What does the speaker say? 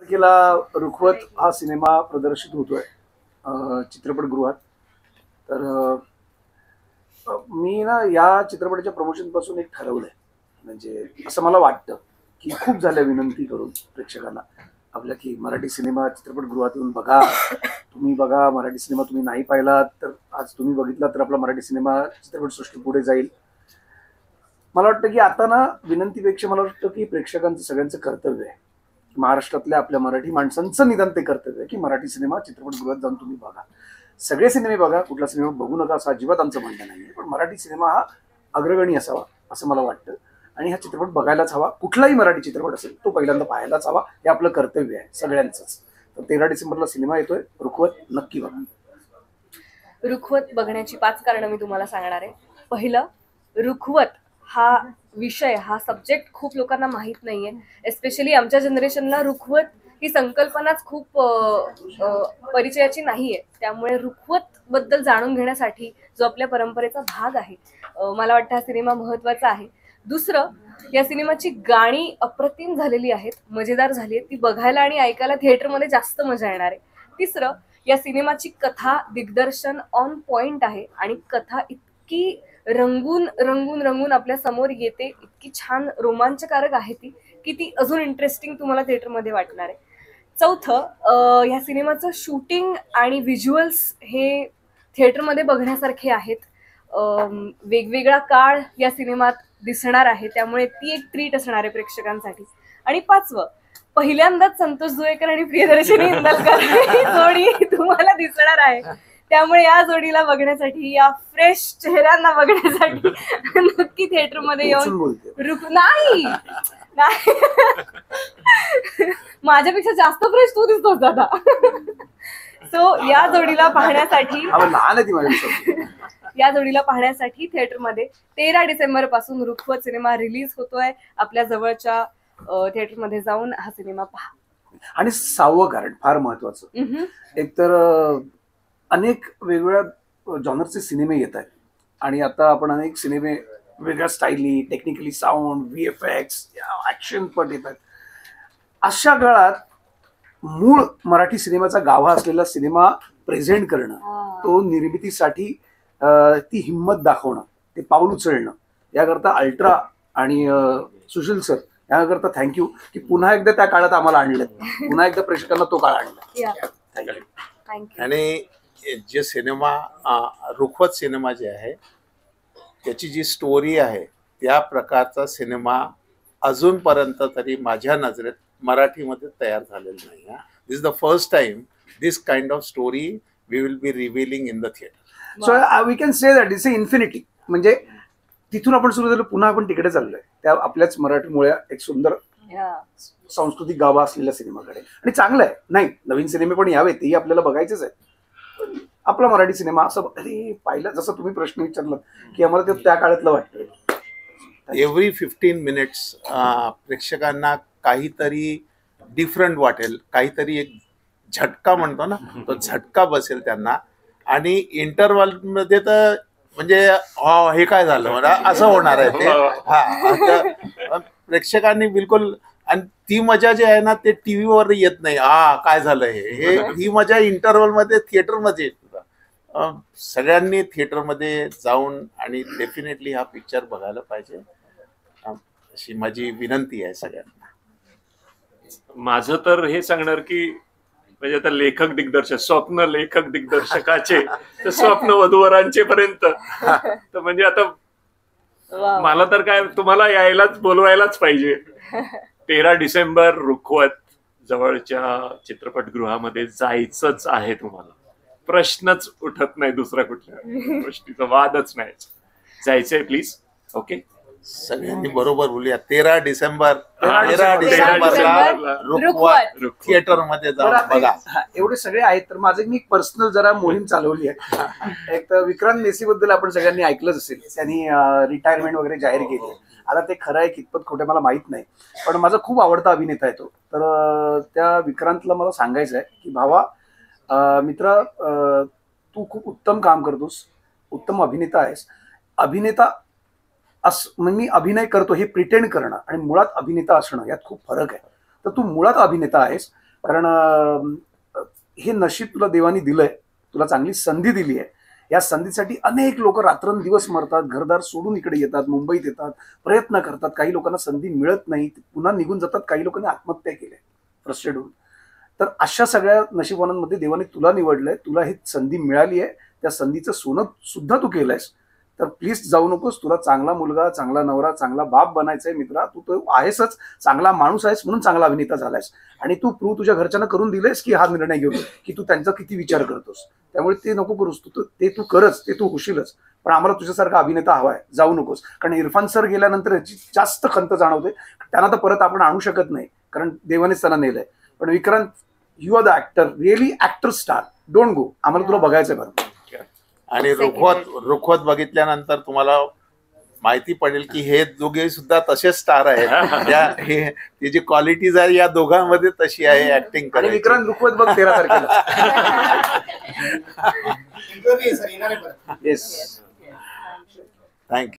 तारखेला रुखवत हा सिनेमा प्रदर्शित होतोय चित्रपटगृहात. तर मी ना या चित्रपटाच्या प्रमोशन पासून एक ठरवलंय, म्हणजे असं मला वाटतं की खूप झाल्या विनंती करून प्रेक्षकांना आपल्या की मराठी सिनेमा चित्रपटगृहात येऊन बघा, तुम्ही बघा. मराठी सिनेमा तुम्ही नाही पाहिला तर आज तुम्ही बघितला तर आपला मराठी सिनेमा चित्रपटसृष्टी पुढे जाईल. मला वाटतं की आता ना विनंतीपेक्षा मला वाटतं की प्रेक्षकांचं सगळ्यांचं कर्तव्य आहे, महाराष्ट्रातल्या आपल्या मराठी माणसांचं निदान ते कर्तव्य आहे की मराठी सिनेमा चित्रपटगृहात जाऊन तुम्ही बघा. सगळे सिनेमे बघा, कुठला सिनेमा बघू नका असं अजिबात आमचं म्हणणं नाही, पण मराठी सिनेमा हा अग्रगणी असावा असं मला वाटतं. आणि हा चित्रपट बघायलाच हवा. कुठलाही मराठी चित्रपट असेल तो पहिल्यांदा पाहायलाच हवा, हे आपलं कर्तव्य आहे सगळ्यांचंच. तर 13 डिसेंबरला सिनेमा येतोय रुखवत, नक्की बघा. रुखवत बघण्याची 5 कारणं मी तुम्हाला सांगणार आहे. पहिलं, रुखवत हा विषय, हा सब्जेक्ट खूप लोकांना माहीत नाहीये. एस्पेशली आमच्या जनरेशनला रुखवत ही संकल्पनाच खूप परिचयाची नाहीये. त्यामुळे रुखवत बद्दल जाणून घेण्यासाठी जो आपल्या परंपरेचा भाग आहे, मला वाटतं हा सिनेमा महत्त्वाचा आहे. दुसरं, या सिनेमाची गाणी अप्रतिम झालेली आहेत, मजेदार झाली आहेत. ती बघायला आणि ऐकायला थिएटरमध्ये जास्त मजा येणार आहे. तिसरं, या सिनेमाची कथा, दिग्दर्शन ऑन पॉइंट आहे आणि कथा इतकी रंगून रंगून रंगून आपल्या समोर येते, इतकी छान रोमांचकारक आहे ती, की ती अजून इंटरेस्टिंग तुम्हाला थिएटरमध्ये वाटणार आहे. चौथं, ह्या सिनेमाचं शूटिंग आणि व्हिज्युअल्स हे थिएटरमध्ये बघण्यासारखे आहेत. वेगवेगळा काळ या सिनेमात दिसणार आहे, त्यामुळे ती एक ट्रीट असणार आहे प्रेक्षकांसाठी. आणि 5वं, पहिल्यांदाच संतोष जुळेकर आणि प्रियदर्शनी इंदलकर ही जोडी तुम्हाला दिसणार आहे. त्यामुळे या जोडीला बघण्यासाठी, या फ्रेश चेहऱ्यांना बघण्यासाठी नक्की थिएटरमध्ये येऊन नाही माझ्यापेक्षा जास्त फ्रेश तू दिसतोस दादा. सो या जोडीला पाहण्यासाठी थिएटरमध्ये 13 डिसेंबर पासून रुखवत सिनेमा रिलीज होतोय. आपल्या जवळच्या थिएटरमध्ये जाऊन हा सिनेमा पहा. आणि 6वं कारण फार महत्वाचं, एकतर अनेक वेगवेगळ्या जॉनरचे सिनेमे येत आहेत आणि आता आपण अनेक सिनेमे वेगळ्या स्टाईलनी, टेक्निकली, साऊंड, VFX, ऍक्शन पण येत आहेत. अशा काळात मूळ मराठी सिनेमाचा गाभा असलेला सिनेमा प्रेझेंट करणं, तो निर्मितीसाठी ती हिंमत दाखवणं, ते पाऊल उचलणं, याकरता अल्ट्रा आणि सुशील सर याकरता थँक्यू की पुन्हा एकदा त्या काळात आम्हाला आणलं, पुन्हा एकदा प्रेक्षकांना तो काळ आणला. थँक्यू. आणि जे सिनेमा रुखवत सिनेमा जे आहे त्याची जी स्टोरी आहे त्या प्रकारचा सिनेमा अजूनपर्यंत तरी माझ्या नजरेत मराठीमध्ये तयार झालेला नाही. This is the first time this kind of story we will be revealing in the theatre. So we can say that it's a infinity. म्हणजे तिथून आपण सुरू झालं, पुन्हा आपण तिकडे चाललोय त्या आपल्याच मराठीमुळे एक सुंदर सांस्कृतिक गाभा असलेल्या सिनेमाकडे. आणि चांगलं आहे, नाही नवीन सिनेमे पण यावेत, तेही आपल्याला बघायचेच आहे. आपला मराठी सिनेमा असं अरे पाहिलं, जसं तुम्ही प्रश्न विचारला की आम्हाला ते त्या काळातलं वाटतं. एव्हरी 15 मिनिट्स प्रेक्षकांना काहीतरी डिफरंट वाटेल, काहीतरी एक झटका म्हणतो ना, तो झटका बसेल त्यांना. आणि इंटरव्हलमध्ये तर म्हणजे हे काय झालं मला असं होणार आहे ते. प्रेक्षकांनी बिलकुल, आणि ती मजा जी आहे ना ते टीव्हीवर येत नाही. काय झालं हे ही मजा इंटरव्हलमध्ये थिएटरमध्ये येत. सगळ्यांनी थिएटरमध्ये जाऊन आणि डेफिनेटली हा पिक्चर बघायला पाहिजे, अशी माझी विनंती आहे सगळ्यांना. माझं तर हे सांगणार की म्हणजे आता लेखक दिग्दर्शक, स्वप्न लेखक दिग्दर्शकाचे तर स्वप्न वधूवरांचे पर्यंत, तर म्हणजे आता मला तर काय तुम्हाला यायलाच बोलवायलाच पाहिजे. 13 डिसेंबर रुखवत जवळच्या चित्रपटगृहामध्ये जायचंच आहे तुम्हाला. प्रश्नच उठत नाही, दुसरा कुठल्या गोष्टीचा वादच नाही. जायचंय प्लीज. ओके, सगळ्यांनी बरोबर बोलूया. 13 डिसेंबर रुखवत थिएटर मध्ये जाऊन बघा. एवढे सगळे आहेत. तर माझे मी पर्सनल जरा मोहीम चालवली आहे. एक तर विक्रांत मेसी बद्दल आपण सगळ्यांनी ऐकलंच असेल, त्यांनी रिटायरमेंट वगैरे जाहीर केली. आता ते खरं आहे कितपत खोटं मला माहित नाही, पण माझा खूप आवडता अभिनेता आहे तो. तर त्या विक्रांतला मला सांगायचं आहे की भावा, मित्र, तू खूप उत्तम काम करतोस, उत्तम अभिनेता आहेस. अभिनेता मी अभिनय करतो हे प्रिटेंड करणं आणि मुळात अभिनेता असणं यात खूप फरक आहे. तर तू मुळात अभिनेता आहेस, कारण हे नशीब तुला देवानी दिलंय, तुला चांगली संधी दिली आहे. या संधीसाठी अनेक लोक रात्रंदिवस मरतात, घरदार सोडून इकडे येतात, मुंबईत येतात, प्रयत्न करतात. काही लोकांना संधी मिळत नाही, पुन्हा निघून जातात. काही लोकांनी आत्महत्या केल्या फ्रस्ट्रेट होऊन. तर अशा सगळ्या नशिबवानांमध्ये देवाने तुला निवडलंय, तुला ही संधी मिळाली आहे. त्या संधीचं सोनं सुद्धा तू केलंयस. तर प्लीज जाऊ नकोस. तुला चांगला मुलगा, चांगला नवरा, चांगला बाप बनायचंय मित्रा. तू तो आहेसच, चांगला माणूस आहेस म्हणून चांगला अभिनेता झालायस. आणि तू प्रूव्ह तुझ्या घरच्यांना करून दिलेस की हा निर्णय घेऊन की तू त्यांचा किती विचार करतोस. त्यामुळे ते नको करूस. ते तू करच, ते तू होशीलच. पण आम्हाला तुझ्यासारखा अभिनेता हवाय. जाऊ नकोस. कारण इरफान सर गेल्यानंतर याची जास्त खंत जाणवते. त्यांना तर परत आपण आणू शकत नाही कारण देवानेच त्यांना नेलंय. पण Vikrant, you are the actor, really actor star. Don't go. आम्हाला तुला बघायचंय बरं. आणि रुखवत बघितल्यानंतर तुम्हाला माहिती पडेल की हे दोघे सुद्धा तसेच स्टार आहेत. ही जी क्वालिटीज आहे या दोघांमध्ये तशी आहे ऍक्टिंग आणि करायची. विक्रांत रुखवत बघ 13 तारखेला. येस. थँक्यू.